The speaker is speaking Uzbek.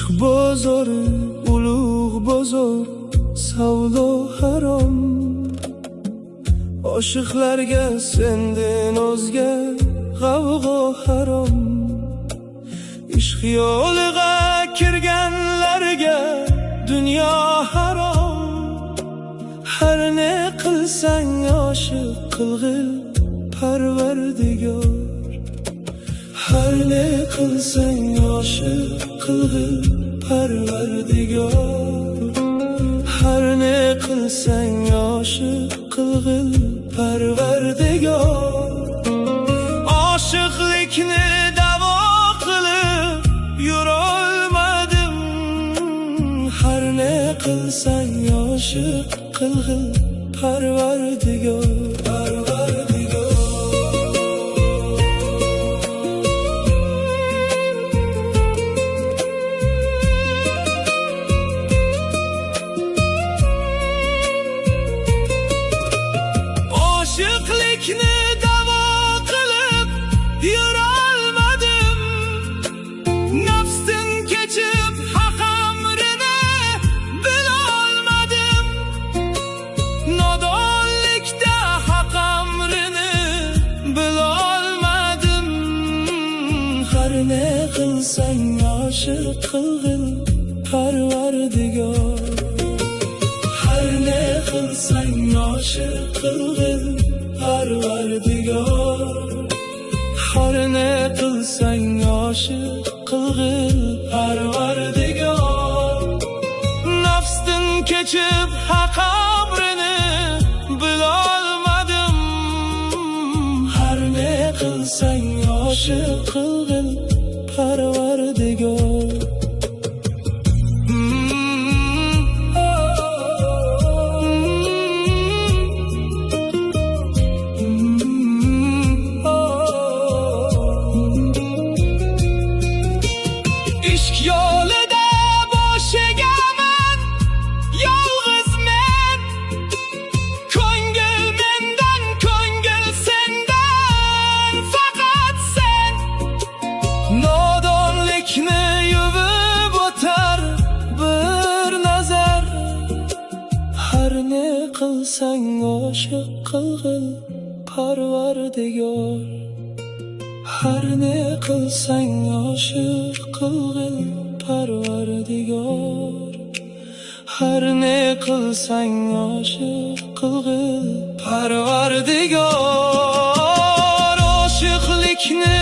ishq bozori ulug' bozor, savdo harom. Oshiqlarga sendan o'zga g'avg'o harom. Ishq yo'liga kirganlarga dunyo harom. Har ne qilsang oshiq qilg'il Parvardigor. Har ne qilsang oshiq qilg'il Parvardigor. Har ne qilsang oshiq qilg'il Parvardigor. Oshiqlikni davo qilib yurolmadim. Har ne qilsang oshiq qilg'il Parvardigor. Oshiqlikni davo qilib yurolmadim. Nafsdan kechib haq amrini bilolmadim. Nodonlikda haq amrini bilolmadim. Har ne qilsang oshiq qilg'il Parvardigor. Har ne qilsang oshiq qilg'il Parvardigor. Har ne qilsang oshiq qilg'il Parvardigor. Nafsdan kechib haq amrini bilolmadim. Har ne qilsang oshiq qilg'il Parvardigor. Ishq yo'lida boshigaman yolg'iz men. Ko'ngil mendan, ko'ngil sendan, faqat sen. Nodonlikni yuvib o'tar bir nazar. Har ne qilsang oshiq qilg'il Parvardigor. Har ne qilsang oshiq qilg'il Parvardigor. Har ne qilsang oshiq qilg'il Parvardigor. Oshiqlikni